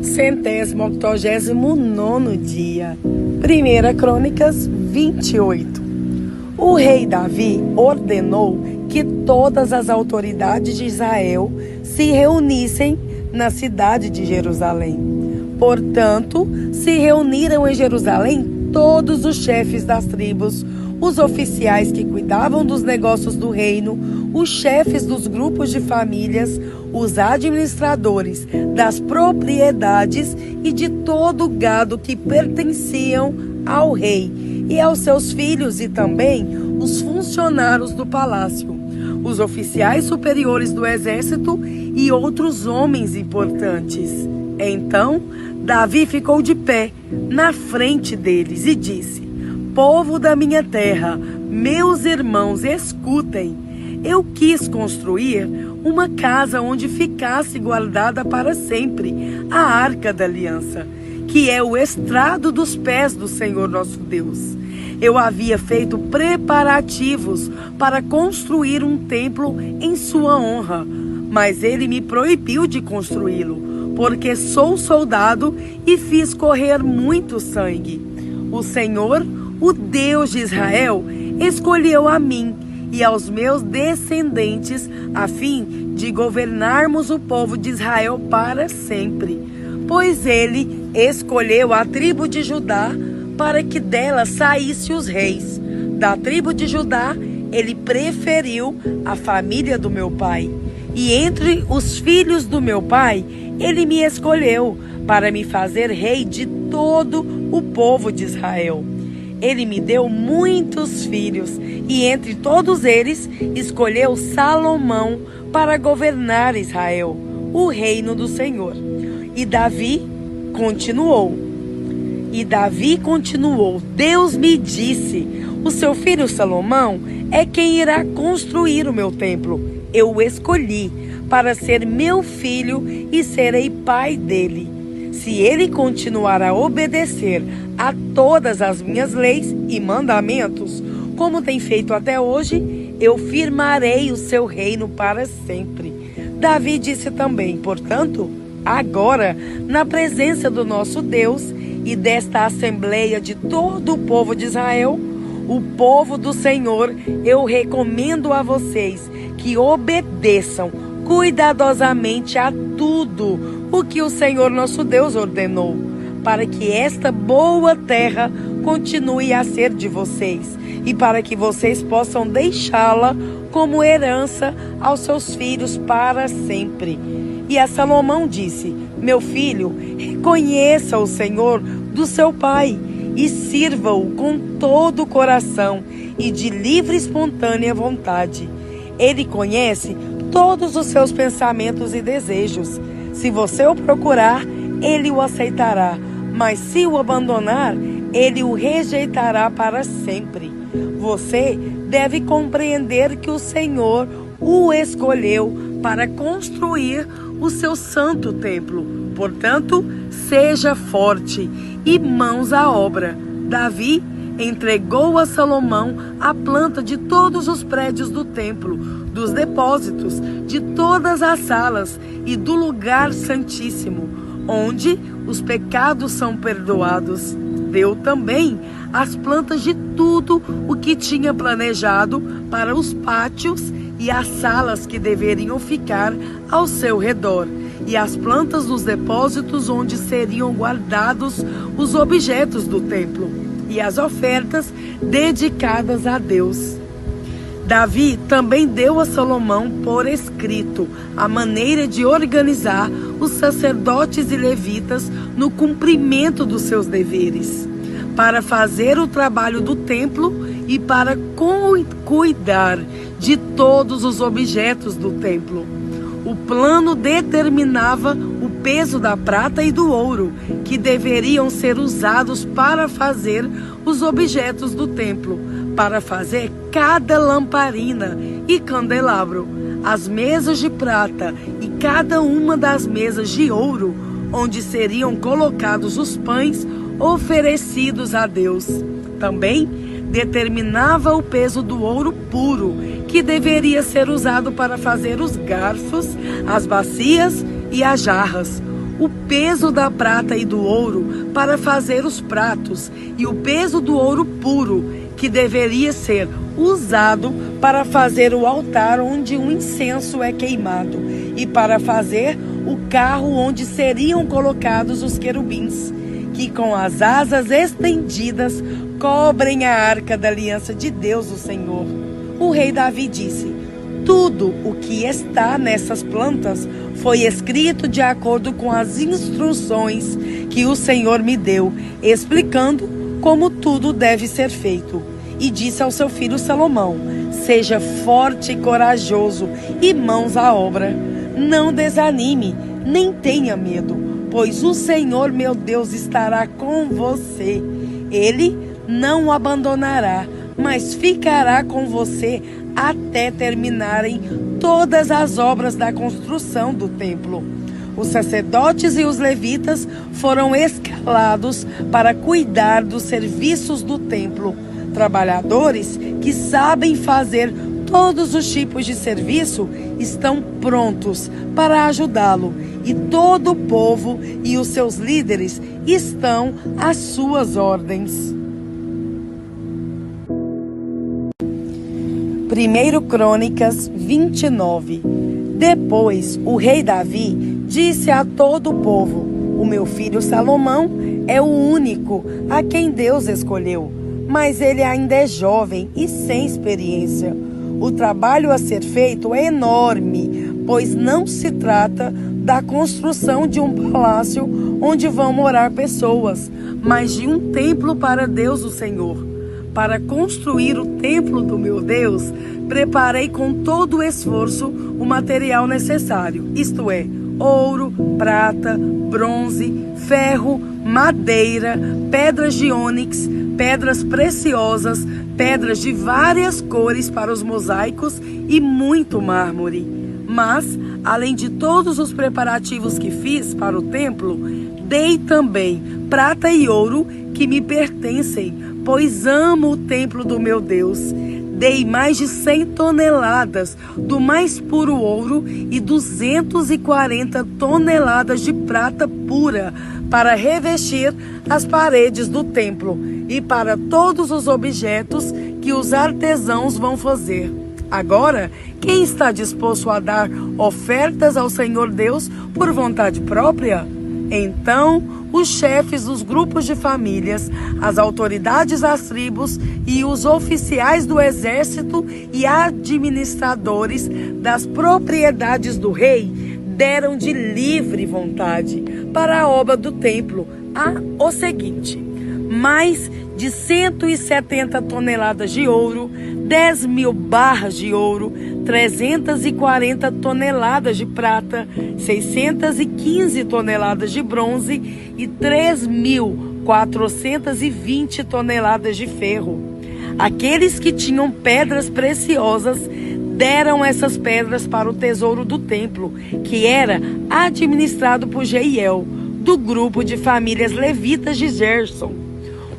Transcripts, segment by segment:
189º dia. 1 Crônicas 28. O rei Davi ordenou que todas as autoridades de Israel se reunissem na cidade de Jerusalém. Portanto, se reuniram em Jerusalém todos os chefes das tribos, os oficiais que cuidavam dos negócios do reino, os chefes dos grupos de famílias, os administradores das propriedades e de todo o gado que pertenciam ao rei e aos seus filhos, e também os funcionários do palácio, os oficiais superiores do exército e outros homens importantes. Então, Davi ficou de pé na frente deles e disse: povo da minha terra, meus irmãos, escutem. Eu quis construir uma casa onde ficasse guardada para sempre a Arca da Aliança, que é o estrado dos pés do Senhor nosso Deus. Eu havia feito preparativos para construir um templo em sua honra, mas ele me proibiu de construí-lo, porque sou soldado e fiz correr muito sangue. O Senhor, o Deus de Israel, escolheu a mim e aos meus descendentes a fim de governarmos o povo de Israel para sempre. Pois ele escolheu a tribo de Judá para que dela saísse os reis. Da tribo de Judá, ele preferiu a família do meu pai. E entre os filhos do meu pai, ele me escolheu para me fazer rei de todo o povo de Israel. Ele me deu muitos filhos, e entre todos eles escolheu Salomão para governar Israel, o reino do Senhor. E Davi continuou. Deus me disse: o seu filho Salomão é quem irá construir o meu templo. Eu o escolhi para ser meu filho e serei pai dele. Se ele continuar a obedecer a todas as minhas leis e mandamentos, como tem feito até hoje, eu firmarei o seu reino para sempre. Davi disse também: portanto, agora, na presença do nosso Deus e desta assembleia de todo o povo de Israel, o povo do Senhor, eu recomendo a vocês que obedeçam cuidadosamente a tudo o que o Senhor nosso Deus ordenou, para que esta boa terra continue a ser de vocês e para que vocês possam deixá-la como herança aos seus filhos para sempre. E a Salomão disse: meu filho, reconheça o Senhor do seu pai e sirva-o com todo o coração e de livre e espontânea vontade. Ele conhece todos os seus pensamentos e desejos. Se você o procurar, ele o aceitará, mas se o abandonar, ele o rejeitará para sempre. Você deve compreender que o Senhor o escolheu para construir o seu santo templo. Portanto, seja forte e mãos à obra. Davi entregou a Salomão a planta de todos os prédios do templo, dos depósitos, de todas as salas e do lugar santíssimo, onde os pecados são perdoados. Deu também as plantas de tudo o que tinha planejado para os pátios e as salas que deveriam ficar ao seu redor, e as plantas dos depósitos onde seriam guardados os objetos do templo, e as ofertas dedicadas a Deus. Davi também deu a Salomão por escrito a maneira de organizar os sacerdotes e levitas no cumprimento dos seus deveres, para fazer o trabalho do templo e para cuidar de todos os objetos do templo. O plano determinava o peso da prata e do ouro que deveriam ser usados para fazer os objetos do templo, para fazer cada lamparina e candelabro, as mesas de prata e cada uma das mesas de ouro, onde seriam colocados os pães oferecidos a Deus. Também determinava o peso do ouro puro, que deveria ser usado para fazer os garfos, as bacias e as jarras, o peso da prata e do ouro para fazer os pratos, e o peso do ouro puro, que deveria ser usado para fazer o altar onde o incenso é queimado, e para fazer o carro onde seriam colocados os querubins, que com as asas estendidas cobrem a arca da aliança de Deus, o Senhor. O rei Davi disse: tudo o que está nessas plantas foi escrito de acordo com as instruções que o Senhor me deu, explicando como tudo deve ser feito. E disse ao seu filho Salomão: seja forte e corajoso e mãos à obra. Não desanime, nem tenha medo, pois o Senhor meu Deus estará com você. Ele não o abandonará, mas ficará com você até terminarem todas as obras da construção do templo. Os sacerdotes e os levitas foram escalados para cuidar dos serviços do templo. Trabalhadores que sabem fazer todos os tipos de serviço estão prontos para ajudá-lo, e todo o povo e os seus líderes estão às suas ordens. 1 Crônicas 29. Depois o rei Davi disse a todo o povo: o meu filho Salomão é o único a quem Deus escolheu, mas ele ainda é jovem e sem experiência. O trabalho a ser feito é enorme, pois não se trata da construção de um palácio onde vão morar pessoas, mas de um templo para Deus, o Senhor. Para construir o templo do meu Deus, preparei com todo o esforço o material necessário, isto é, ouro, prata, bronze, ferro, madeira, pedras de ônix, pedras preciosas, pedras de várias cores para os mosaicos e muito mármore. Mas, além de todos os preparativos que fiz para o templo, dei também prata e ouro que me pertencem, pois amo o templo do meu Deus. Dei mais de 100 toneladas do mais puro ouro e 240 toneladas de prata pura para revestir as paredes do templo e para todos os objetos que os artesãos vão fazer. Agora, quem está disposto a dar ofertas ao Senhor Deus por vontade própria? Então, os chefes dos grupos de famílias, as autoridades das tribos e os oficiais do exército e administradores das propriedades do rei deram de livre vontade para a obra do templo o seguinte: mais de 170 toneladas de ouro, 10.000 barras de ouro, 340 toneladas de prata, 615 toneladas de bronze e 3.420 toneladas de ferro. Aqueles que tinham pedras preciosas deram essas pedras para o tesouro do templo, que era administrado por Jeiel, do grupo de famílias levitas de Gerson.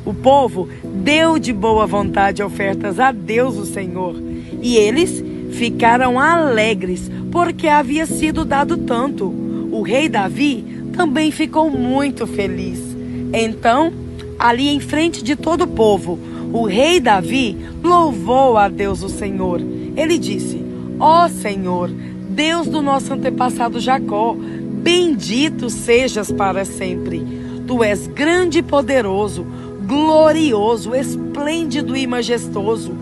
O povo deu de boa vontade ofertas a Deus, o Senhor, e eles ficaram alegres porque havia sido dado tanto. O rei Davi também ficou muito feliz. Então, ali em frente de todo o povo, o rei Davi louvou a Deus, o Senhor. Ele disse: ó Senhor, Deus do nosso antepassado Jacó, bendito sejas para sempre. Tu és grande e poderoso, glorioso, esplêndido e majestoso.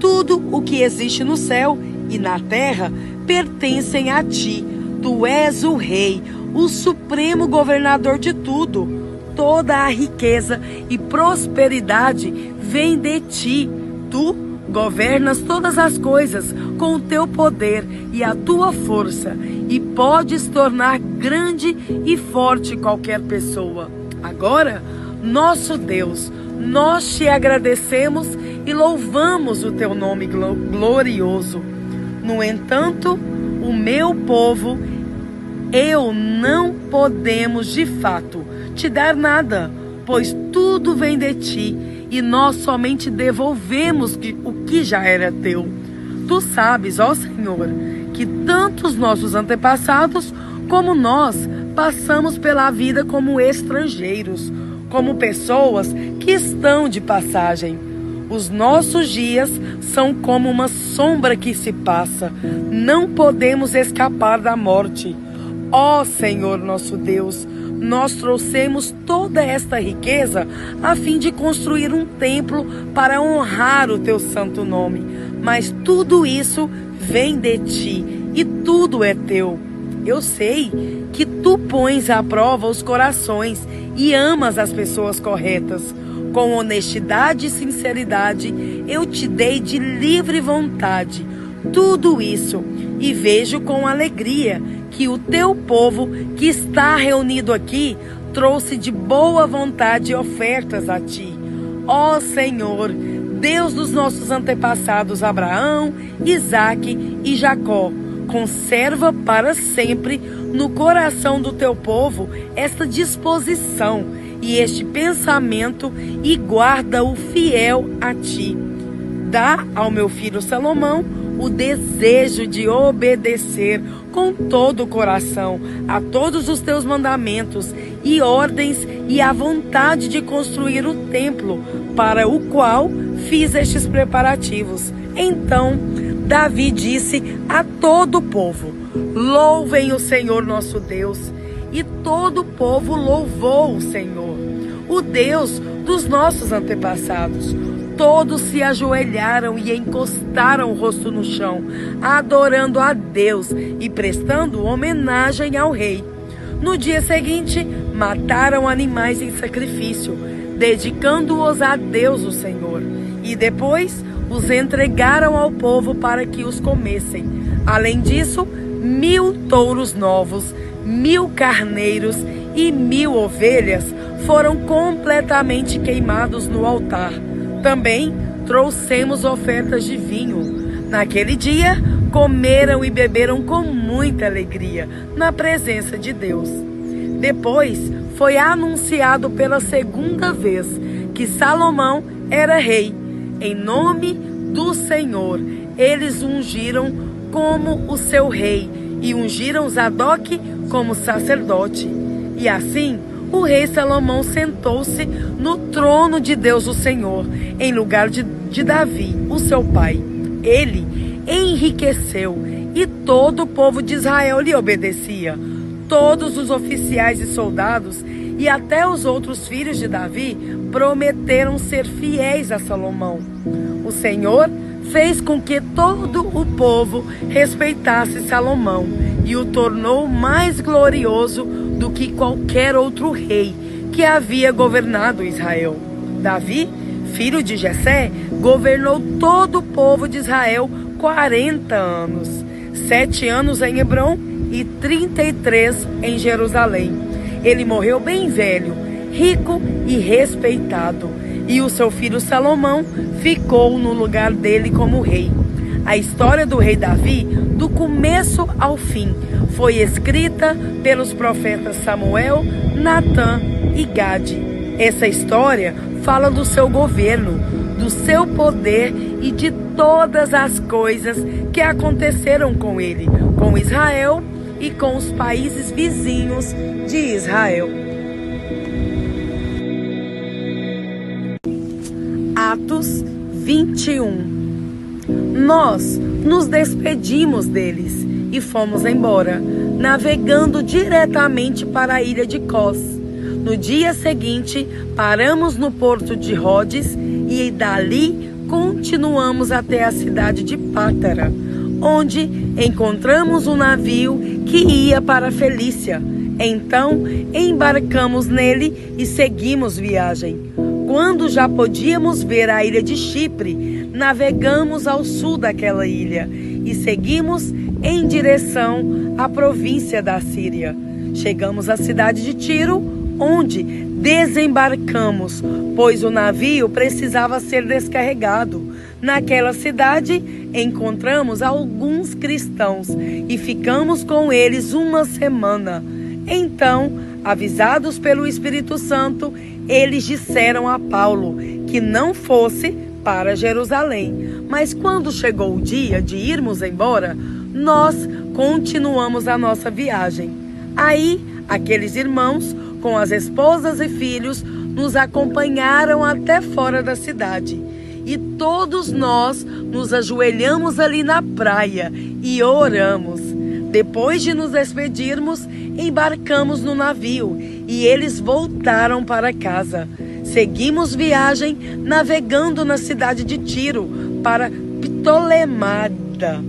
Tudo o que existe no céu e na terra pertencem a ti. Tu és o rei, o supremo governador de tudo. Toda a riqueza e prosperidade vem de ti. Tu governas todas as coisas com o teu poder e a tua força, e podes tornar grande e forte qualquer pessoa. Agora, nosso Deus, nós te agradecemos e louvamos o teu nome glorioso. No entanto, o meu povo, eu não podemos de fato te dar nada, pois tudo vem de ti e nós somente devolvemos o que já era teu. Tu sabes, ó Senhor, que tanto os nossos antepassados como nós passamos pela vida como estrangeiros, como pessoas que estão de passagem. Os nossos dias são como uma sombra que se passa. Não podemos escapar da morte. Ó Senhor nosso Deus, nós trouxemos toda esta riqueza a fim de construir um templo para honrar o teu santo nome. Mas tudo isso vem de ti e tudo é teu. Eu sei que tu pões à prova os corações e amas as pessoas corretas. Com honestidade e sinceridade, eu te dei de livre vontade tudo isso e vejo com alegria que o teu povo que está reunido aqui trouxe de boa vontade ofertas a ti. Ó Senhor, Deus dos nossos antepassados Abraão, Isaque e Jacó, conserva para sempre no coração do teu povo esta disposição e este pensamento e guarda-o fiel a ti. Dá ao meu filho Salomão o desejo de obedecer com todo o coração a todos os teus mandamentos e ordens e a vontade de construir o templo para o qual fiz estes preparativos. Então Davi disse a todo o povo: louvem o Senhor nosso Deus. E todo o povo louvou o Senhor, o Deus dos nossos antepassados. Todos se ajoelharam e encostaram o rosto no chão, adorando a Deus e prestando homenagem ao rei. No dia seguinte, mataram animais em sacrifício, dedicando-os a Deus o Senhor. E depois os entregaram ao povo para que os comessem. Além disso, 1000 touros novos, 1000 carneiros e 1000 ovelhas foram completamente queimados no altar. Também trouxemos ofertas de vinho. Naquele dia, comeram e beberam com muita alegria na presença de Deus. Depois, foi anunciado pela segunda vez que Salomão era rei. Em nome do Senhor, eles ungiram como o seu rei e ungiram Zadok como sacerdote. E assim, o rei Salomão sentou-se no trono de Deus o Senhor, em lugar de Davi, o seu pai. Ele enriqueceu e todo o povo de Israel lhe obedecia. Todos os oficiais e soldados e até os outros filhos de Davi prometeram ser fiéis a Salomão. O Senhor fez com que todo o povo respeitasse Salomão e o tornou mais glorioso do que qualquer outro rei que havia governado Israel. Davi, filho de Jessé, governou todo o povo de Israel 40 anos, 7 anos em Hebrom e 33 em Jerusalém. Ele morreu bem velho, rico e respeitado, e o seu filho Salomão ficou no lugar dele como rei. A história do rei Davi, do começo ao fim, foi escrita pelos profetas Samuel, Natã e Gade. Essa história fala do seu governo, do seu poder e de todas as coisas que aconteceram com ele, com Israel e com os países vizinhos de Israel. Atos 21. Nós nos despedimos deles e fomos embora, navegando diretamente para a ilha de Cós. No dia seguinte, paramos no porto de Rhodes e dali continuamos até a cidade de Pátara, onde encontramos um navio que ia para Felícia. Então, embarcamos nele e seguimos viagem. Quando já podíamos ver a ilha de Chipre, navegamos ao sul daquela ilha e seguimos em direção à província da Síria. Chegamos à cidade de Tiro, onde desembarcamos, pois o navio precisava ser descarregado. Naquela cidade, encontramos alguns cristãos e ficamos com eles uma semana. Então, avisados pelo Espírito Santo, eles disseram a Paulo que não fosse para Jerusalém. Mas quando chegou o dia de irmos embora, nós continuamos a nossa viagem. Aí Aqueles irmãos, com as esposas e filhos, nos acompanharam até fora da cidade. E todos nós nos ajoelhamos ali na praia e oramos. Depois de nos despedirmos, embarcamos no navio e eles voltaram para casa. Seguimos viagem navegando na cidade de Tiro para Ptolemaida.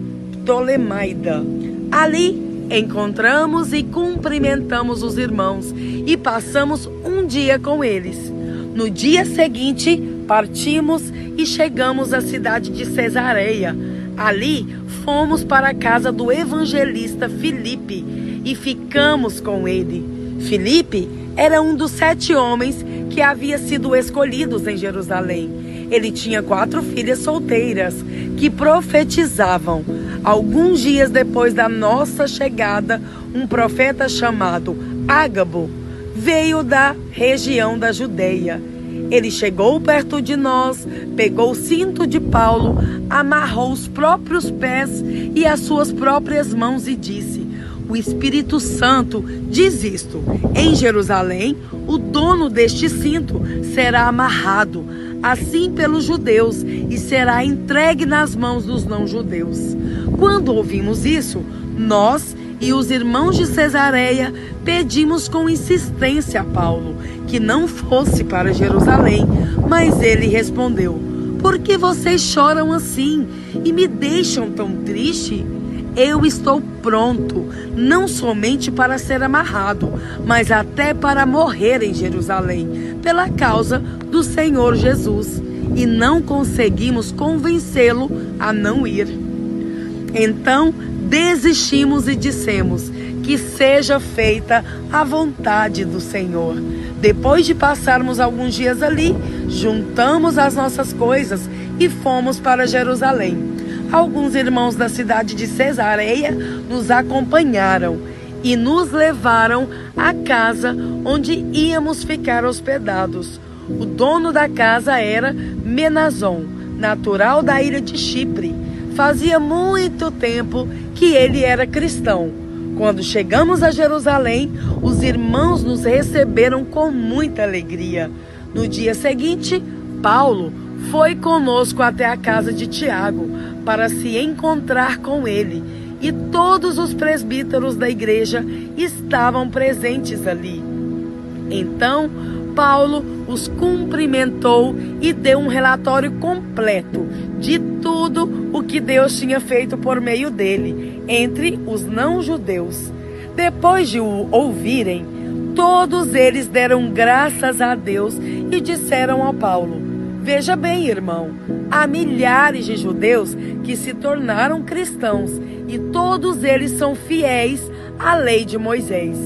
Ali encontramos e cumprimentamos os irmãos e passamos um dia com eles. No dia seguinte, partimos e chegamos à cidade de Cesareia. Ali fomos para a casa do evangelista Filipe e ficamos com ele. Filipe era um dos 7 homens que havia sido escolhidos em Jerusalém. Ele tinha 4 filhas solteiras que profetizavam. Alguns dias depois da nossa chegada, um profeta chamado Ágabo veio da região da Judeia. Ele chegou perto de nós, pegou o cinto de Paulo, amarrou os próprios pés e as suas próprias mãos e disse: o Espírito Santo diz isto: em Jerusalém, o dono deste cinto será amarrado, assim pelos judeus, e será entregue nas mãos dos não-judeus. Quando ouvimos isso, nós e os irmãos de Cesareia pedimos com insistência a Paulo que não fosse para Jerusalém, mas ele respondeu: por que vocês choram assim e me deixam tão triste? Eu estou pronto, não somente para ser amarrado, mas até para morrer em Jerusalém, pela causa do Senhor Jesus. E não conseguimos convencê-lo a não ir. Então desistimos e dissemos: que seja feita a vontade do Senhor. Depois de passarmos alguns dias ali, juntamos as nossas coisas e fomos para Jerusalém. Alguns irmãos da cidade de Cesareia nos acompanharam e nos levaram à casa onde íamos ficar hospedados. O dono da casa era Menazon, natural da ilha de Chipre. Fazia muito tempo que ele era cristão. Quando chegamos a Jerusalém, os irmãos nos receberam com muita alegria. No dia seguinte, Paulo foi conosco até a casa de Tiago para se encontrar com ele, e todos os presbíteros da igreja estavam presentes ali. Então Paulo os cumprimentou e deu um relatório completo de tudo o que Deus tinha feito por meio dele entre os não-judeus. Depois de o ouvirem, todos eles deram graças a Deus e disseram a Paulo: veja bem, irmão, há milhares de judeus que se tornaram cristãos e todos eles são fiéis à lei de Moisés.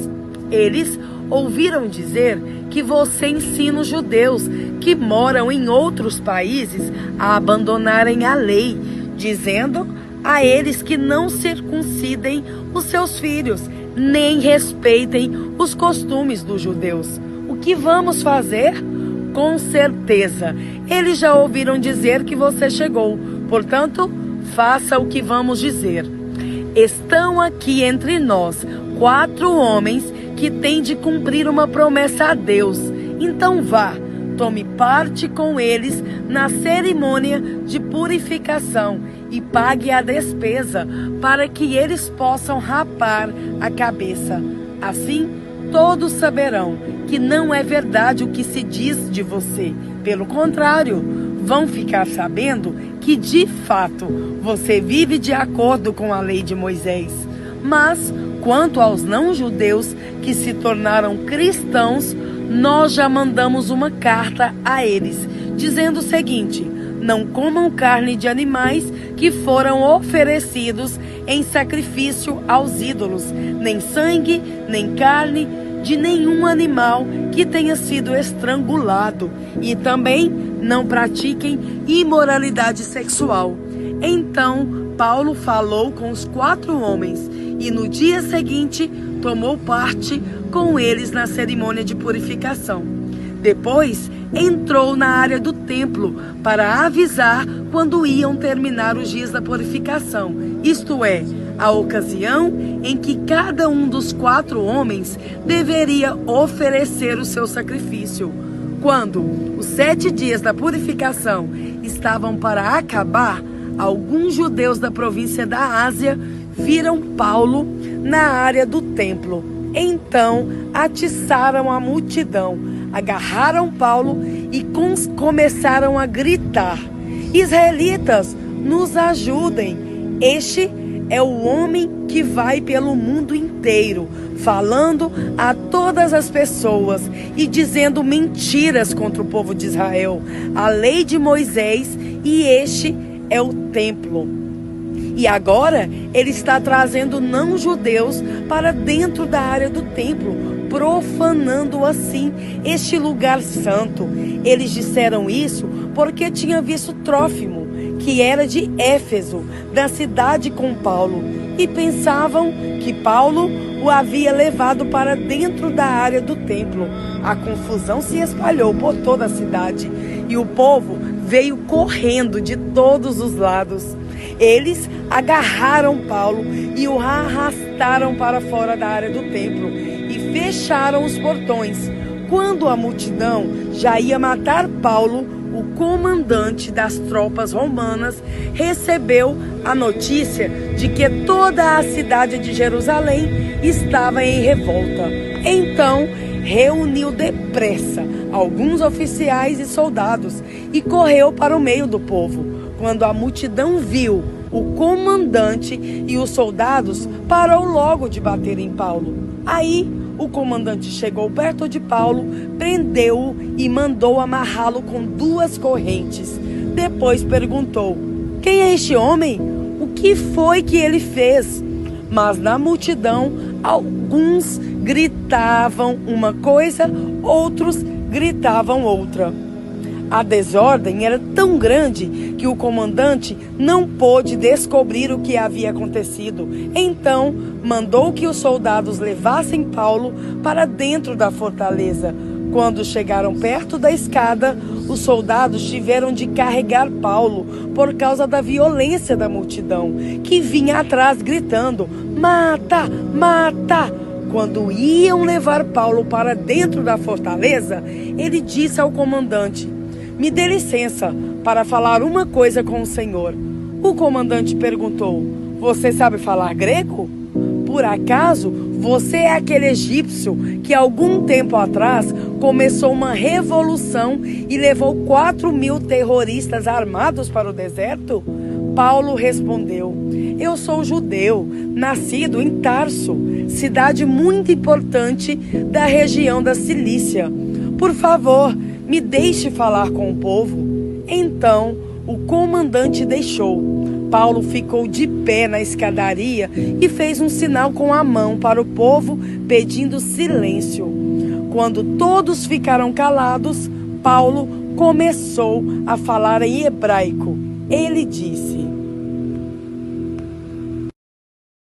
Eles ouviram dizer que você ensina os judeus que moram em outros países a abandonarem a lei, dizendo a eles que não circuncidem os seus filhos, nem respeitem os costumes dos judeus. O que vamos fazer? Com certeza, eles já ouviram dizer que você chegou, portanto, faça o que vamos dizer. Estão aqui entre nós 4 homens que têm de cumprir uma promessa a Deus. Então vá, tome parte com eles na cerimônia de purificação e pague a despesa para que eles possam rapar a cabeça. Assim, todos saberão que não é verdade o que se diz de você. Pelo contrário, vão ficar sabendo que de fato você vive de acordo com a lei de Moisés. Mas quanto aos não-judeus que se tornaram cristãos, nós já mandamos uma carta a eles, dizendo o seguinte: não comam carne de animais que foram oferecidos em sacrifício aos ídolos, nem sangue, nem carne de nenhum animal que tenha sido estrangulado, e também não pratiquem imoralidade sexual. Então Paulo falou com os 4 homens e no dia seguinte tomou parte com eles na cerimônia de purificação. Depois entrou na área do templo para avisar quando iam terminar os dias da purificação, isto é, a ocasião em que cada um dos 4 homens deveria oferecer o seu sacrifício. Quando os 7 dias da purificação estavam para acabar, alguns judeus da província da Ásia viram Paulo na área do templo. Então atiçaram a multidão, agarraram Paulo e começaram a gritar: Israelitas, nos ajudem! Este é o homem que vai pelo mundo inteiro, falando a todas as pessoas e dizendo mentiras contra o povo de Israel, a lei de Moisés, e este é o templo. E agora ele está trazendo não-judeus para dentro da área do templo, profanando assim este lugar santo. Eles disseram isso porque tinham visto Trófimo, que era de Éfeso, da cidade com Paulo, e pensavam que Paulo o havia levado para dentro da área do templo. A confusão se espalhou por toda a cidade e o povo veio correndo de todos os lados. Eles agarraram Paulo e o arrastaram para fora da área do templo e fecharam os portões. Quando a multidão já ia matar Paulo, o comandante das tropas romanas recebeu a notícia de que toda a cidade de Jerusalém estava em revolta. Então, reuniu depressa alguns oficiais e soldados e correu para o meio do povo. Quando a multidão viu o comandante e os soldados, parou logo de bater em Paulo. Aí, o comandante chegou perto de Paulo, prendeu-o e mandou amarrá-lo com 2 correntes. Depois perguntou: quem é este homem? O que foi que ele fez? Mas na multidão, alguns gritavam uma coisa, outros gritavam outra. A desordem era tão grande que o comandante não pôde descobrir o que havia acontecido. Então, mandou que os soldados levassem Paulo para dentro da fortaleza. Quando chegaram perto da escada, os soldados tiveram de carregar Paulo por causa da violência da multidão, que vinha atrás gritando: mata, mata! Quando iam levar Paulo para dentro da fortaleza, ele disse ao comandante: me dê licença para falar uma coisa com o senhor. O comandante perguntou: você sabe falar grego? Por acaso você é aquele egípcio que algum tempo atrás começou uma revolução e levou 4.000 terroristas armados para o deserto? Paulo respondeu: eu sou judeu, nascido em Tarso, cidade muito importante da região da Cilícia. Por favor, me deixe falar com o povo. Então, o comandante deixou. Paulo ficou de pé na escadaria e fez um sinal com a mão para o povo, pedindo silêncio. Quando todos ficaram calados, Paulo começou a falar em hebraico. Ele disse: